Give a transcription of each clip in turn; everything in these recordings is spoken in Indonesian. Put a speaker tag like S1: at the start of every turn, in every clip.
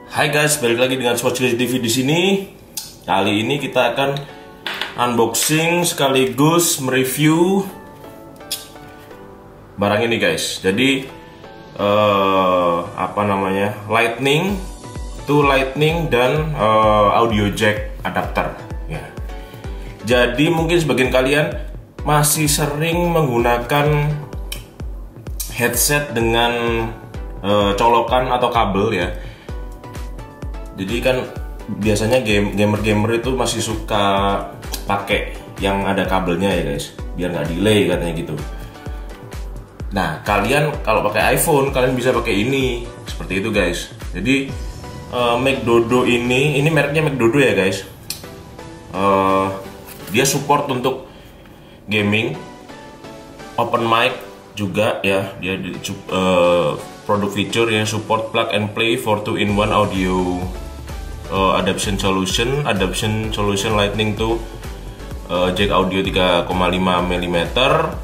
S1: Hai guys, balik lagi dengan Sports TV di sini. Kali ini kita akan unboxing sekaligus mereview barang ini guys. Jadi Lightning to Lightning dan audio jack adapter ya. Jadi mungkin sebagian kalian masih sering menggunakan headset dengan colokan atau kabel ya. Jadi kan biasanya gamer-gamer itu masih suka pakai yang ada kabelnya ya guys, biar nggak delay katanya gitu. Nah kalian kalau pakai iPhone kalian bisa pakai ini seperti itu guys. Jadi McDodo ini mereknya McDodo ya guys. Dia support untuk gaming, open mic juga ya. Dia produk feature yang support plug and play for 2-in-1 audio adaptation solution lightning to jack audio 3,5 mm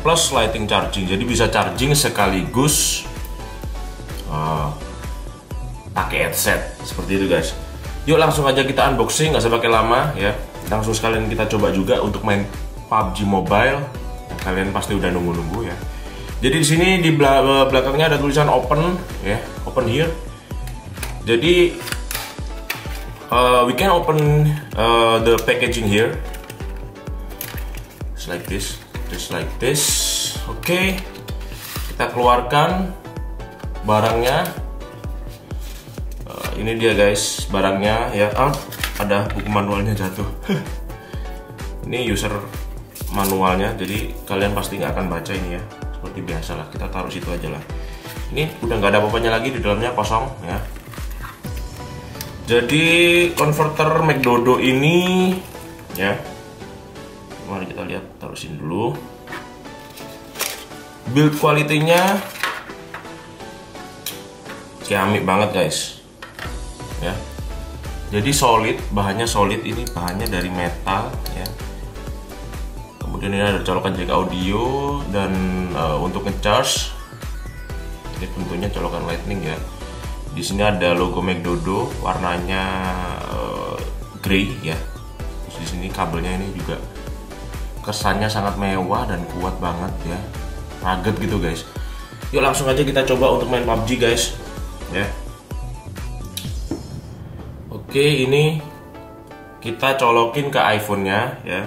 S1: plus lighting charging. Jadi bisa charging sekaligus pakai headset seperti itu guys. Yuk langsung aja kita unboxing, nggak usah pakai lama ya. Langsung sekalian kita coba juga untuk main PUBG Mobile. Kalian pasti udah nunggu-nunggu ya. Jadi di sini di belakangnya ada tulisan open ya, open here. Jadi we can open the packaging here, just like this. Oke, kita keluarkan barangnya. Ini dia guys barangnya ya. Ada buku manualnya jatuh. Ini user manualnya, jadi kalian pasti nggak akan baca ini ya. Seperti biasa lah, kita taruh situ aja lah. Ini udah nggak ada apa-apanya lagi, di dalamnya kosong ya. Jadi converter McDodo ini ya, mari kita lihat, taruh sini dulu. Build quality-nya ciamik banget guys ya. Jadi solid, bahannya solid, ini bahannya dari metal ya. Kemudian ini ada colokan jack audio dan untuk ngecharge ini bentuknya colokan lightning ya. Di sini ada logo McDodo, warnanya grey ya. Terus di sini kabelnya ini juga kesannya sangat mewah dan kuat banget ya, rugged gitu guys. Yuk langsung aja kita coba untuk main PUBG guys ya. Oke, ini kita colokin ke iPhone-nya ya.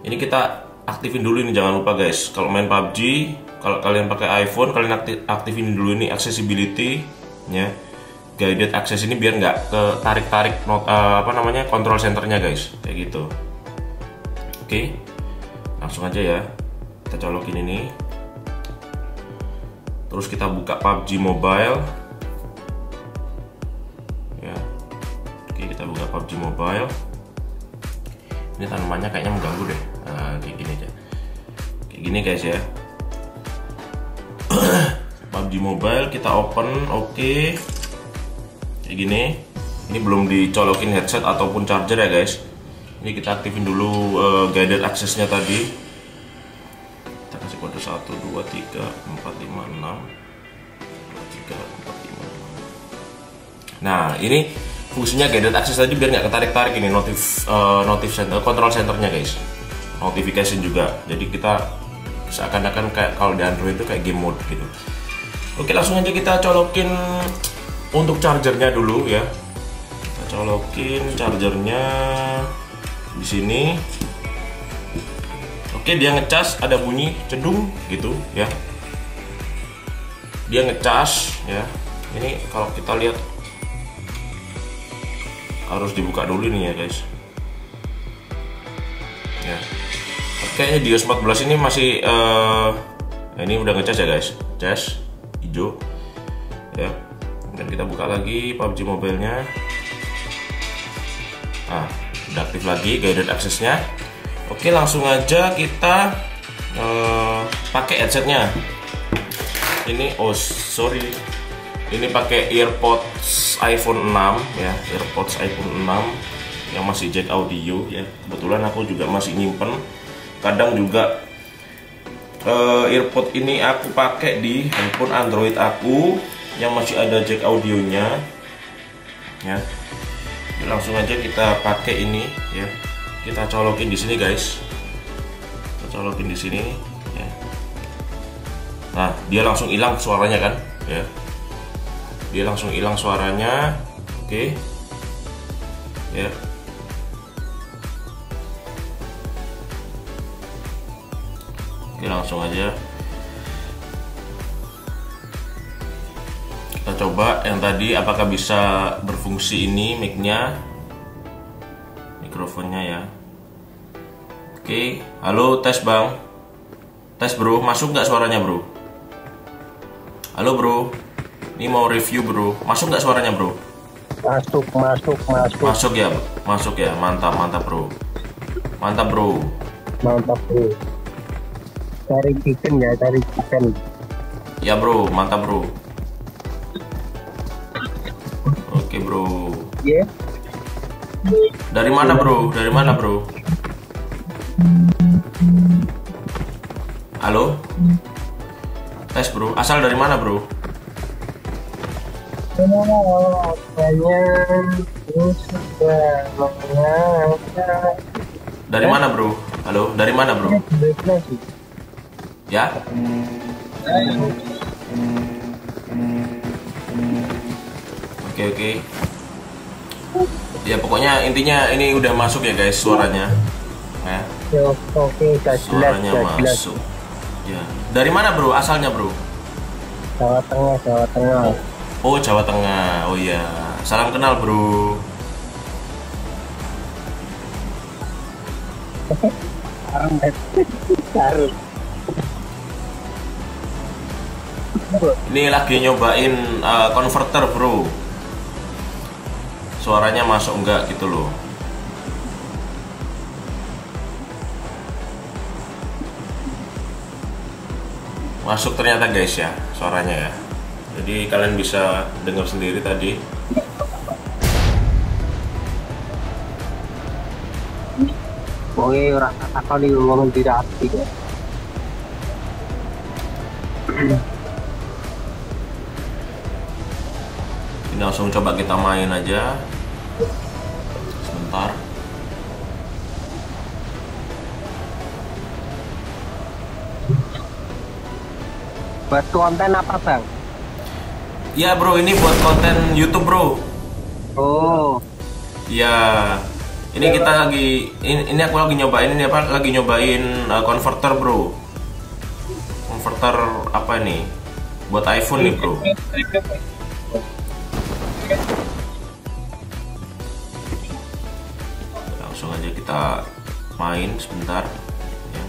S1: Ini kita aktifin dulu ini, jangan lupa guys. Kalau main PUBG, kalau kalian pakai iPhone, kalian aktifin dulu ini accessibility ya, guided access ini biar nggak tarik control centernya guys, kayak gitu. Oke, langsung aja ya, kita colokin ini. Terus kita buka PUBG Mobile ya. Oke, kita buka PUBG Mobile. Ini tanamannya kayaknya mengganggu deh. Kayak gini aja, kayak gini guys ya. PUBG Mobile kita open. Oke, kayak gini. Ini belum dicolokin headset ataupun charger ya guys. Ini kita aktifin dulu guided accessnya tadi. Kita kasih kode 1 2 3 4 5 6 2 3 4 5 6. Nah ini fungsinya guided access tadi biar nggak ketarik-tarik ini notif center, control centernya guys. Notification juga. Jadi kita seakan-akan kayak kalau di Android itu kayak game mode gitu. Oke, langsung aja kita colokin untuk chargernya dulu ya. Kita colokin chargernya di sini. Oke, dia ngecas, ada bunyi cedung gitu ya. Dia ngecas ya. Ini kalau kita lihat harus dibuka dulu nih ya guys. Ya. Kayaknya di iOS 14 ini masih ini udah ngecas ya guys, cas hijau ya. Dan kita buka lagi PUBG Mobile-nya. Nah, udah aktif lagi guided access-nya. Oke, langsung aja kita pakai headsetnya. Ini ini pakai AirPods iPhone 6 ya, AirPods iPhone 6 yang masih jack audio ya. Kebetulan aku juga masih nyimpen. Kadang juga earpod ini aku pakai di handphone Android aku yang masih ada jack audionya ya. Jadi langsung aja kita pakai ini ya. Kita colokin di sini guys. Kita colokin di sini ya. Nah, dia langsung hilang suaranya kan ya. Dia langsung hilang suaranya. Oke. Ya. Oke, langsung aja kita coba yang tadi apakah bisa berfungsi ini mic-nya, mikrofonnya ya. Oke, halo tes bang, tes bro, masuk nggak suaranya bro? Halo bro, ini mau review bro, masuk nggak suaranya bro? Masuk ya, mantap bro, mantap bro.
S2: Cari chicken.
S1: Ya bro, mantap bro. Oke bro.
S2: Yeah.
S1: Dari mana bro? Halo? Tes bro, asal dari mana bro? Dari mana bro? Halo, dari mana bro? Ya? Oke. Ya pokoknya intinya ini udah masuk ya guys suaranya. Ya.
S2: Oke,
S1: Suaranya masuk. Ya. Dari mana bro? Asalnya bro?
S2: Jawa Tengah.
S1: Oh Jawa Tengah. Oh iya. Salam kenal bro.
S2: Harus.
S1: Ini lagi nyobain converter bro. Suaranya masuk enggak gitu loh. Masuk ternyata guys ya suaranya ya. Jadi kalian bisa dengar sendiri tadi.
S2: Oke, rasa takal di ngomong tidak aktif.
S1: Ini langsung coba kita main aja. Sebentar.
S2: Buat konten apa bang?
S1: Ya bro, ini buat konten YouTube bro.
S2: Oh.
S1: Ya, ini kita lagi ini aku lagi nyobain ini apa? Lagi nyobain converter bro. Converter apa ini? Buat iPhone nih bro. Langsung aja kita main sebentar. Ya.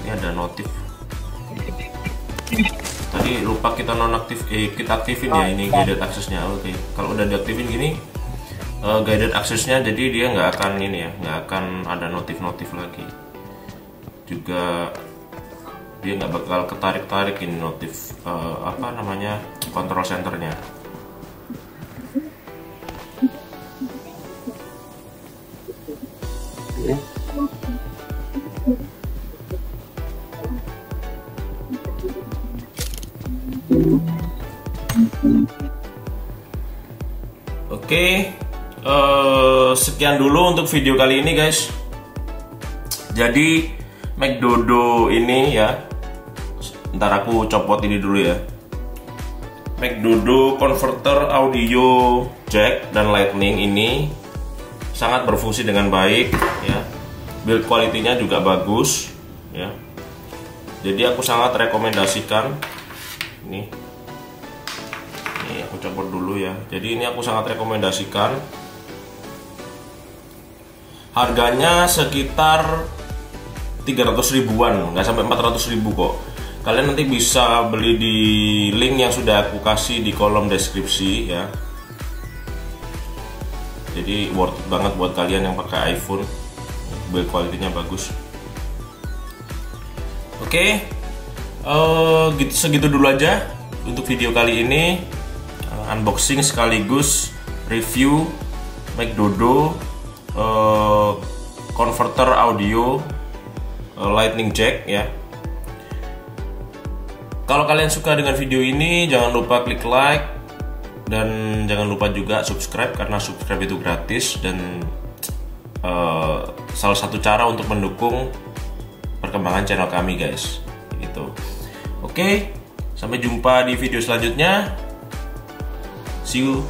S1: Ini ada notif. Tadi lupa kita nonaktif, kita aktifin ya ini guided accessnya. Oke. Kalau udah diaktifin gini guided accessnya, jadi dia nggak akan ini ya, nggak akan ada notif lagi. Juga dia nggak bakal ketarik ini notif apa namanya control centernya. Oke, sekian dulu untuk video kali ini guys. Jadi McDodo ini ya, ntar aku copot ini dulu ya. McDodo converter audio jack dan lightning ini sangat berfungsi dengan baik ya. Build quality-nya juga bagus ya. Jadi aku sangat rekomendasikan ini aku copot dulu ya. Jadi ini aku sangat rekomendasikan. Harganya sekitar 300 ribuan, nggak sampai 400 ribu kok. Kalian nanti bisa beli di link yang sudah aku kasih di kolom deskripsi ya. Jadi worth it banget buat kalian yang pakai iPhone. Build quality-nya bagus. Oke, segitu dulu aja untuk video kali ini. Unboxing sekaligus review McDodo converter audio lightning jack ya. Kalau kalian suka dengan video ini, jangan lupa klik like dan jangan lupa juga subscribe karena subscribe itu gratis dan salah satu cara untuk mendukung perkembangan channel kami guys gitu. Oke, sampai jumpa di video selanjutnya. See you.